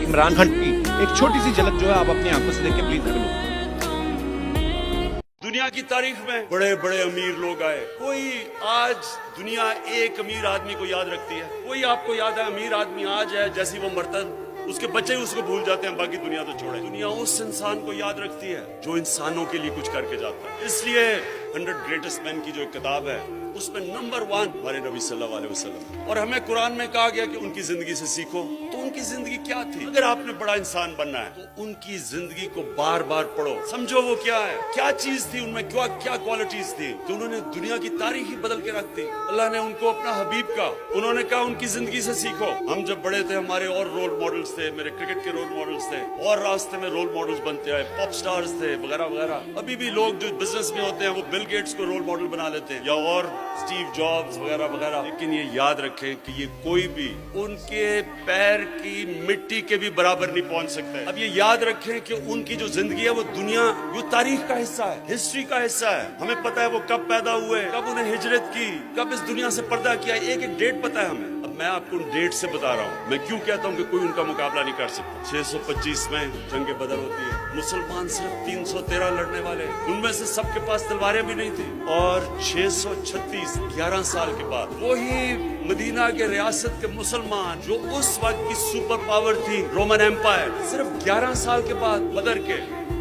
इमरान खान की एक छोटी सी झलक जो है आप अपनी आंखों से देख के प्लीज हेलो। दुनिया की तारीख में बड़े बड़े अमीर लोग आए, कोई आज दुनिया एक अमीर आदमी को याद रखती है, कोई आपको याद है अमीर आदमी आज है, जैसे वो मरता उसके बच्चे ही उसको भूल जाते हैं, बाकी दुनिया तो छोड़े। दुनिया उस इंसान को याद रखती है जो इंसानों के लिए कुछ करके जाता है। इसलिए 100 ग्रेटेस्ट मैन की जो एक किताब है उसमें नंबर 1 हमारे नबी सल्लल्लाहु अलैहि वसल्लम, और हमें कुरान में कहा गया कि उनकी जिंदगी से सीखो। तो उनकी जिंदगी क्या थी? अगर आपने बड़ा इंसान बनना है तो उनकी जिंदगी को बार बार पढ़ो, समझो वो क्या है, क्या चीज थी उनमें, क्या क्या क्वालिटीज थी कि उन्होंने दुनिया की तारीख ही बदल के रख दी। अल्लाह ने उनको अपना हबीब का, उन्होंने कहा उनकी जिंदगी से सीखो। हम जब बड़े थे हमारे और रोल मॉडल्स थे, मेरे क्रिकेट के रोल मॉडल्स थे, और रास्ते में रोल मॉडल्स बनते आए, पॉप स्टार्स थे वगैरह वगैरह। अभी भी लोग जो बिजनेस में होते हैं वो बिल गेट्स को रोल मॉडल बना लेते हैं, या और स्टीव जॉब्स वगैरह वगैरह। लेकिन ये याद रखें कि ये कोई भी उनके पैर की मिट्टी के भी बराबर नहीं पहुंच सकता है। अब ये याद रखें कि उनकी जो जिंदगी है वो दुनिया, वो तारीख का हिस्सा है, हिस्ट्री का हिस्सा है। हमें पता है वो कब पैदा हुए, कब उन्हें हिजरत की, कब इस दुनिया से पर्दा किया, एक एक डेट पता है हमें। अब मैं आपको उन डेट से बता रहा हूँ, मैं क्यों कहता हूँ कि कोई उनका मुकाबला नहीं कर सकता। 625 में जंग बदर होती है, मुसलमान सिर्फ 313 लड़ने वाले, उनमें से सबके पास तलवारें भी नहीं थी। और 636 11 साल के बाद वही मदीना के रियासत के मुसलमान जो उस वक्त की सुपर पावर थी रोमन एम्पायर, सिर्फ 11 साल के बाद बदर के,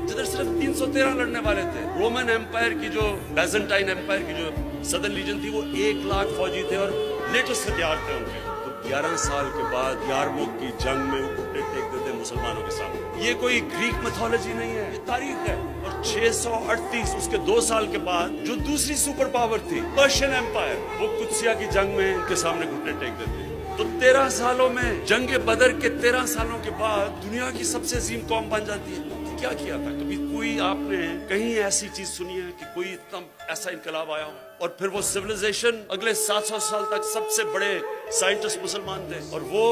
जिधर सिर्फ 313 लड़ने वाले थे, रोमन एम्पायर की जो बैजेंटाइन एम्पायर की जो सदर्न लीजन थी वो 1 लाख फौजी थे और लेटेस्ट हथियार थे उनके। तो 11 साल के बाद यारमुक की जंग में वो घुटने टेक देते मुसलमानों के सामने। ये कोई ग्रीक मैथोलॉजी नहीं है, ये तारीख है। और 638 उसके 2 साल के बाद जो दूसरी सुपर पावर थी पर्शियन एम्पायर, वो कुदसिया की जंग में उनके सामने घुटने टेक देते। तो 13 सालों में, जंग बदर के 13 सालों के बाद दुनिया की सबसे अजीम कौम बन जाती है। क्या किया था? कभी कोई आपने कहीं ऐसी चीज सुनी है कि कोई इतना ऐसा इनकलाब आया हो? और फिर वो सिविलाइजेशन अगले 700 साल तक सबसे बड़े साइंटिस्ट मुसलमान थे, और वो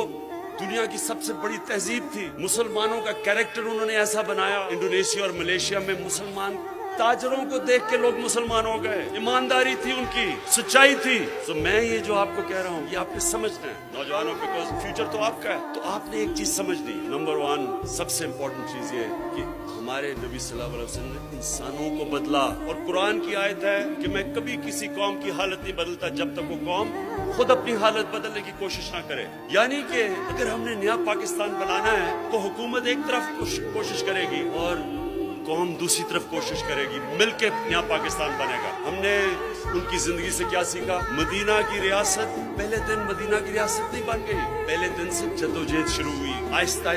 दुनिया की सबसे बड़ी तहजीब थी। मुसलमानों का कैरेक्टर उन्होंने ऐसा बनाया। इंडोनेशिया और मलेशिया में मुसलमान ताजरों को देख के लोग मुसलमान हो गए, ईमानदारी थी उनकी, सच्चाई थी। तो मैं ये जो आपको कह रहा हूँ ये आपने समझना है नौजवानों, बिकॉज फ्यूचर तो आपका है। तो आपने एक चीज समझनी, नंबर 1 सबसे इंपॉर्टेंट चीज ये है कि हमारे नबी सल्लल्लाहु अलैहि वसल्लम ने इंसानों को बदला। और कुरान की आयत है कि मैं कभी किसी कौम की हालत नहीं बदलता जब तक वो कौम खुद अपनी हालत बदलने की कोशिश ना करे। यानी कि अगर हमने नया पाकिस्तान बनाना है तो हुकूमत एक तरफ कोशिश करेगी और कौम दूसरी तरफ कोशिश करेगी, मिलके नया पाकिस्तान बनेगा। हमने उनकी जिंदगी से क्या सीखा? मदीना की रियासत पहले दिन मदीना की रियासत नहीं बन गई, पहले दिन से जद्दोजहद शुरू हुई, आहिस्ता